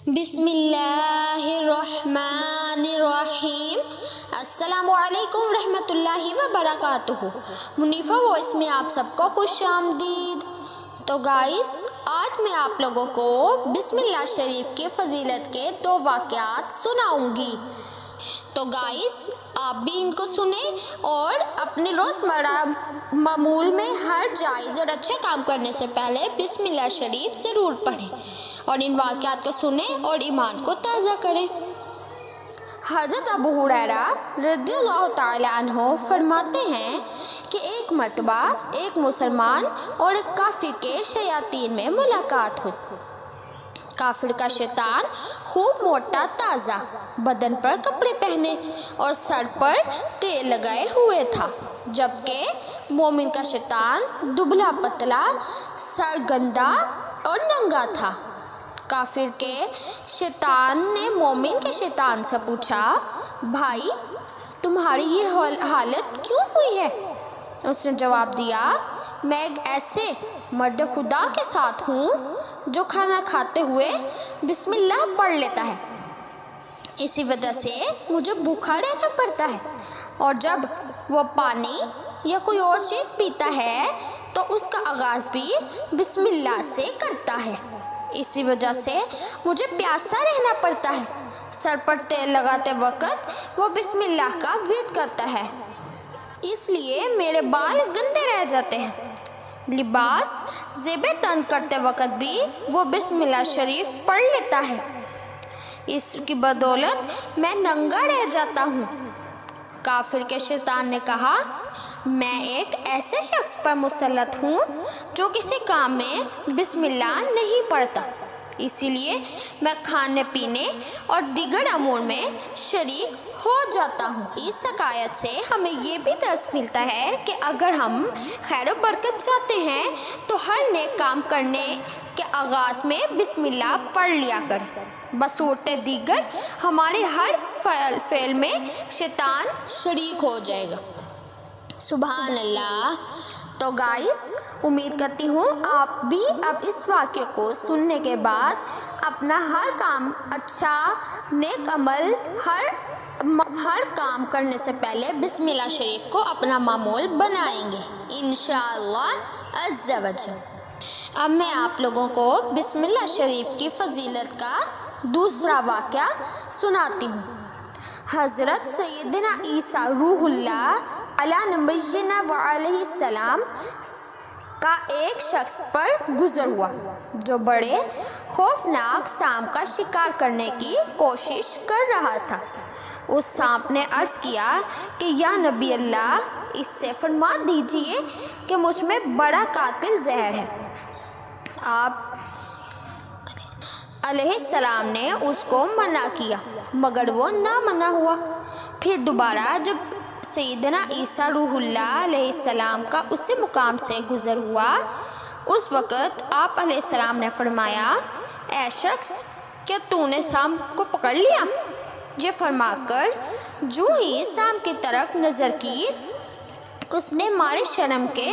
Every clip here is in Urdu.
بسم اللہ الرحمن الرحیم۔ السلام علیکم ورحمۃ اللہ وبرکاتہ۔ منیفہ وائس میں آپ سب کو خوش آمدید۔ تو گائز، آج میں آپ لوگوں کو بسم اللہ شریف کی فضیلت کے 2 واقعات سناؤں گی۔ تو گائز، آپ بھی ان کو سنیں اور اپنے روزمرہ معمول میں ہر جائز اور اچھے کام کرنے سے پہلے بسم اللہ شریف ضرور پڑھیں اور ان واقعات کو سنیں اور ایمان کو تازہ کریں۔ حضرت ابو ہریرہ رضی اللہ تعالی عنہ فرماتے ہیں کہ ایک مرتبہ ایک مسلمان اور ایک کافر کے شیاطین میں ملاقات ہوئی۔ کافر کا شیطان خوب موٹا تازہ، بدن پر کپڑے پہنے اور سر پر تیل لگائے ہوئے تھا، جبکہ مومن کا شیطان دبلا پتلا، سر گندا اور ننگا تھا۔ کافر کے شیطان نے مومن کے شیطان سے پوچھا، بھائی تمہاری یہ حالت کیوں ہوئی ہے؟ اس نے جواب دیا، میں ایک ایسے مرد خدا کے ساتھ ہوں جو کھانا کھاتے ہوئے بسم اللہ پڑھ لیتا ہے، اسی وجہ سے مجھے بھوکا رہنا پڑتا ہے، اور جب وہ پانی یا کوئی اور چیز پیتا ہے تو اس کا آغاز بھی بسم اللہ سے کرتا ہے، اسی وجہ سے مجھے پیاسا رہنا پڑتا ہے۔ سر پر تیل لگاتے وقت وہ بسم اللہ کا ورد کرتا ہے، اس لیے میرے بال گندے رہ جاتے ہیں۔ لباس زیب تن کرتے وقت بھی وہ بسم اللہ شریف پڑھ لیتا ہے، اس کی بدولت میں ننگا رہ جاتا ہوں۔ کافر کے شیطان نے کہا، میں ایک ایسے شخص پر مسلط ہوں جو کسی کام میں بسم اللہ نہیں پڑھتا، اسی لیے میں کھانے پینے اور دیگر امور میں شریک ہو جاتا ہوں۔ اس حکایت سے ہمیں یہ بھی درس ملتا ہے کہ اگر ہم خیر و برکت چاہتے ہیں تو ہر نیک کام کرنے کے آغاز میں بسم اللہ پڑھ لیا کریں، بصورت دیگر ہمارے ہر فعل میں شیطان شریک ہو جائے گا۔ سبحان اللہ۔ تو گائز، امید کرتی ہوں آپ بھی اب اس واقعے کو سننے کے بعد اپنا ہر کام اچھا نیک عمل ہر کام کرنے سے پہلے بسم اللہ شریف کو اپنا معمول بنائیں گے انشاءاللہ عز و جل۔ اب میں آپ لوگوں کو بسم اللہ شریف کی فضیلت کا دوسرا واقعہ سناتی ہوں۔ حضرت سیدنا عیسیٰ روح اللہ علیہ نبینا وعلیہ السلام کا ایک شخص پر گزر ہوا جو بڑے خوفناک سانپ کا شکار کرنے کی کوشش کر رہا تھا۔ اس سانپ نے عرض کیا کہ یا نبی اللہ، اس سے فرما دیجئے کہ مجھ میں بڑا قاتل زہر ہے۔ آپ علیہ السلام نے اس کو منع کیا مگر وہ نہ منع ہوا۔ پھر دوبارہ جب سیدنا عیسیٰ روح اللہ علیہ السلام کا اسی مقام سے گزر ہوا، اس وقت آپ علیہ السلام نے فرمایا، اے شخص، کیا تو نے سانپ کو پکڑ لیا؟ یہ فرما کر جو ہی سانپ کی طرف نظر کی، اس نے مارے شرم کے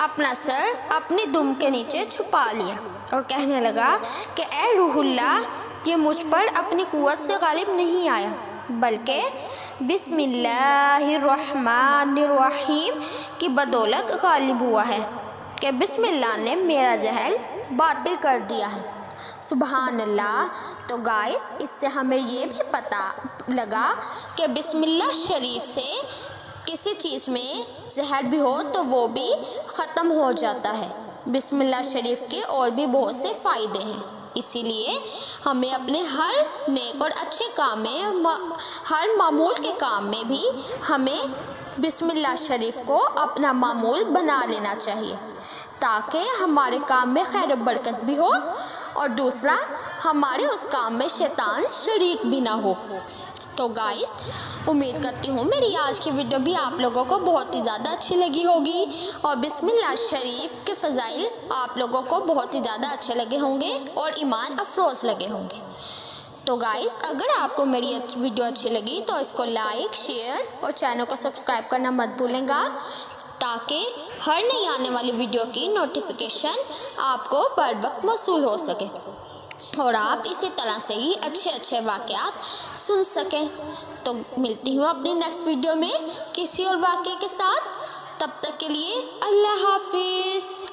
اپنا سر اپنی دم کے نیچے چھپا لیا اور کہنے لگا کہ اے روح اللہ، یہ مجھ پر اپنی قوت سے غالب نہیں آیا بلکہ بسم اللہ الرحمن الرحیم کی بدولت غالب ہوا ہے کہ بسم اللہ نے میرا زہر باطل کر دیا ہے۔ سبحان اللہ۔ تو گائز، اس سے ہمیں یہ بھی پتہ لگا کہ بسم اللہ شریف سے کسی چیز میں زہر بھی ہو تو وہ بھی ختم ہو جاتا ہے۔ بسم اللہ شریف کے اور بھی بہت سے فائدے ہیں، اسی لیے ہمیں اپنے ہر نیک اور اچھے کام میں، ہر معمول کے کام میں بھی ہمیں بسم اللہ شریف کو اپنا معمول بنا لینا چاہیے تاکہ ہمارے کام میں خیر و برکت بھی ہو اور دوسرا ہمارے اس کام میں شیطان شریک بھی نہ ہو۔ تو گائز، امید کرتی ہوں میری آج کی ویڈیو بھی آپ لوگوں کو بہت ہی زیادہ اچھی لگی ہوگی اور بسم اللہ شریف کے فضائل آپ لوگوں کو بہت ہی زیادہ اچھے لگے ہوں گے اور ایمان افروز لگے ہوں گے۔ تو گائز، اگر آپ کو میری ویڈیو اچھی لگی تو اس کو لائک، شیئر اور چینل کو سبسکرائب کرنا مت بھولیں گا تاکہ ہر نئی آنے والی ویڈیو کی نوٹیفیکیشن آپ کو بر وقت موصول ہو سکے۔ اور آپ اسی طرح سے ہی اچھے اچھے واقعات سن سکیں۔ تو ملتی ہوں اپنی نیکسٹ ویڈیو میں کسی اور واقعے کے ساتھ، تب تک کے لیے اللہ حافظ۔